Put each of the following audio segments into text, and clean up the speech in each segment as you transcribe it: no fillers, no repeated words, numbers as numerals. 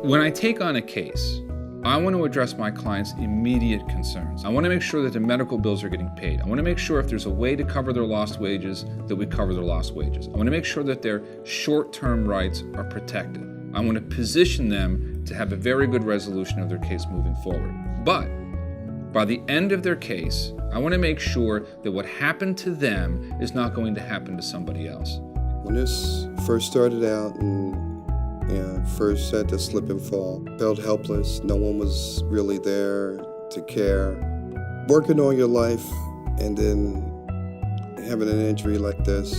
When I take on a case, I want to address my client's immediate concerns. I want to make sure that their medical bills are getting paid. I want to make sure if there's a way to cover their lost wages, that we cover their lost wages. I want to make sure that their short-term rights are protected. I want to position them to have a very good resolution of their case moving forward. But by the end of their case, I want to make sure that what happened to them is not going to happen to somebody else. When this first started out and first had to slip and fall, felt helpless, no one was really there to care. Working on your life and then having an injury like this,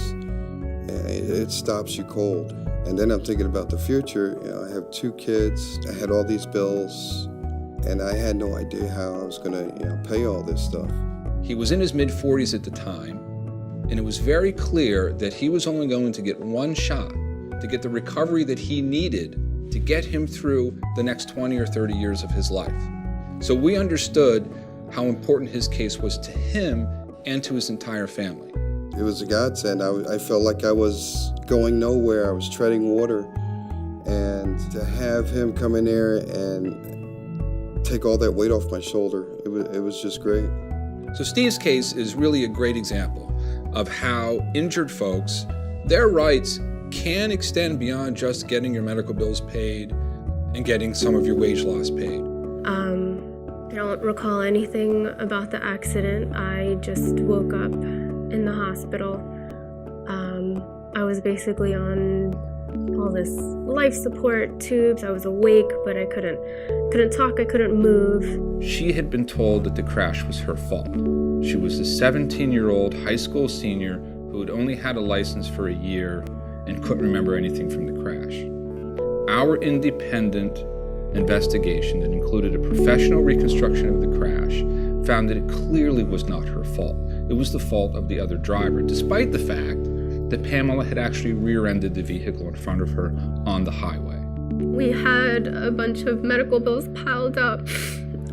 it stops you cold. And then I'm thinking about the future. I have 2 kids, I had all these bills, and I had no idea how I was gonna pay all this stuff. He was in his mid-40s at the time, and it was very clear that he was only going to get one shot to get the recovery that he needed to get him through the next 20 or 30 years of his life. So we understood how important his case was to him and to his entire family. It was a godsend. I felt like I was going nowhere. I was treading water. And to have him come in there and take all that weight off my shoulder, it was just great. So Steve's case is really a great example of how injured folks, their rights can extend beyond just getting your medical bills paid and getting some of your wage loss paid. I don't recall anything about the accident. I just woke up in the hospital. I was basically on all this life support tubes. I was awake, but I couldn't talk, I couldn't move. She had been told that the crash was her fault. She was a 17-year-old high school senior who had only had a license for a year and couldn't remember anything from the crash. Our independent investigation that included a professional reconstruction of the crash found that it clearly was not her fault. It was the fault of the other driver, despite the fact that Pamela had actually rear-ended the vehicle in front of her on the highway. We had a bunch of medical bills piled up.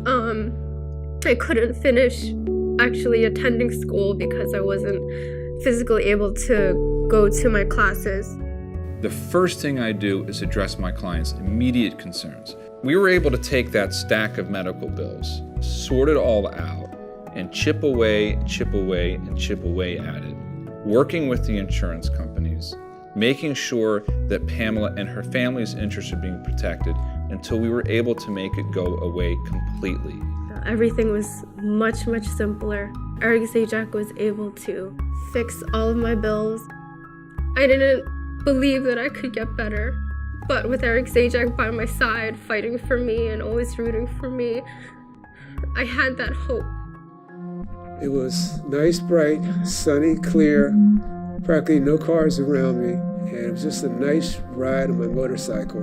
I couldn't finish actually attending school because I wasn't physically able to go to my classes. The first thing I do is address my client's immediate concerns. We were able to take that stack of medical bills, sort it all out, and chip away at it, working with the insurance companies, making sure that Pamela and her family's interests are being protected until we were able to make it go away completely. Everything was much, much simpler. Eric Zajac was able to fix all of my bills. I didn't believe that I could get better, but with Eric Zajac by my side, fighting for me and always rooting for me, I had that hope. It was nice, bright, sunny, clear, practically no cars around me, and it was just a nice ride on my motorcycle.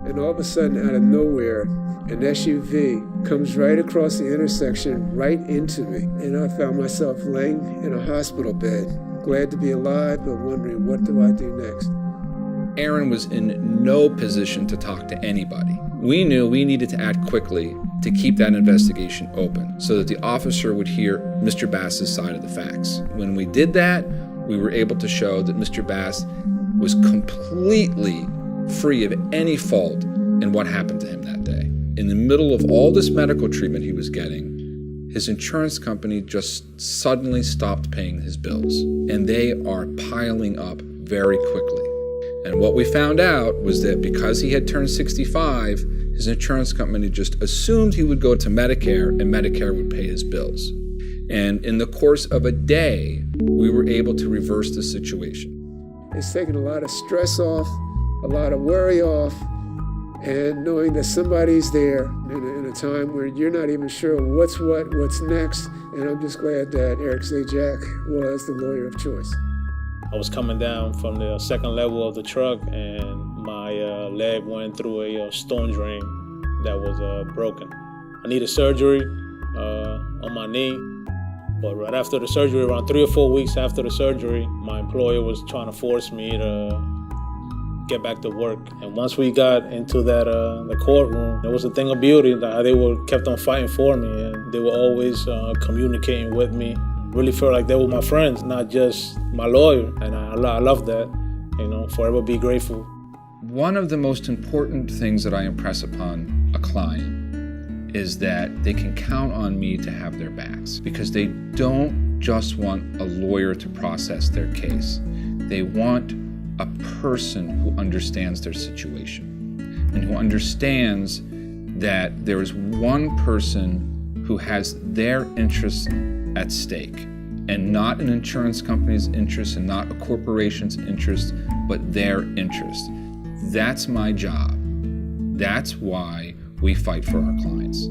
And all of a sudden, out of nowhere, an SUV comes right across the intersection, right into me, and I found myself laying in a hospital bed, glad to be alive, but wondering, what do I do next? Aaron was in no position to talk to anybody. We knew we needed to act quickly to keep that investigation open so that the officer would hear Mr. Bass's side of the facts. When we did that, we were able to show that Mr. Bass was completely free of any fault in what happened to him that day. In the middle of all this medical treatment he was getting, his insurance company just suddenly stopped paying his bills, and they are piling up very quickly. And what we found out was that because he had turned 65, his insurance company just assumed he would go to Medicare and Medicare would pay his bills. And in the course of a day, we were able to reverse the situation. It's taken a lot of stress off, a lot of worry off, and knowing that somebody's there in a time where you're not even sure what's next. And I'm just glad that Eric Zajac was the lawyer of choice. I was coming down from the second level of the truck, and my leg went through a stone drain that was broken. I needed surgery on my knee, but right after the surgery, around 3 or 4 weeks after the surgery, my employer was trying to force me to get back to work. And once we got into that the courtroom, it was a thing of beauty that they kept on fighting for me, and they were always communicating with me. Really felt like they were my friends, not just my lawyer, and I love that. Forever be grateful. One of the most important things that I impress upon a client is that they can count on me to have their backs, because they don't just want a lawyer to process their case. They want a person who understands their situation and who understands that there is one person who has their interests at stake, and not an insurance company's interest and not a corporation's interest, but their interest. That's my job. That's why we fight for our clients.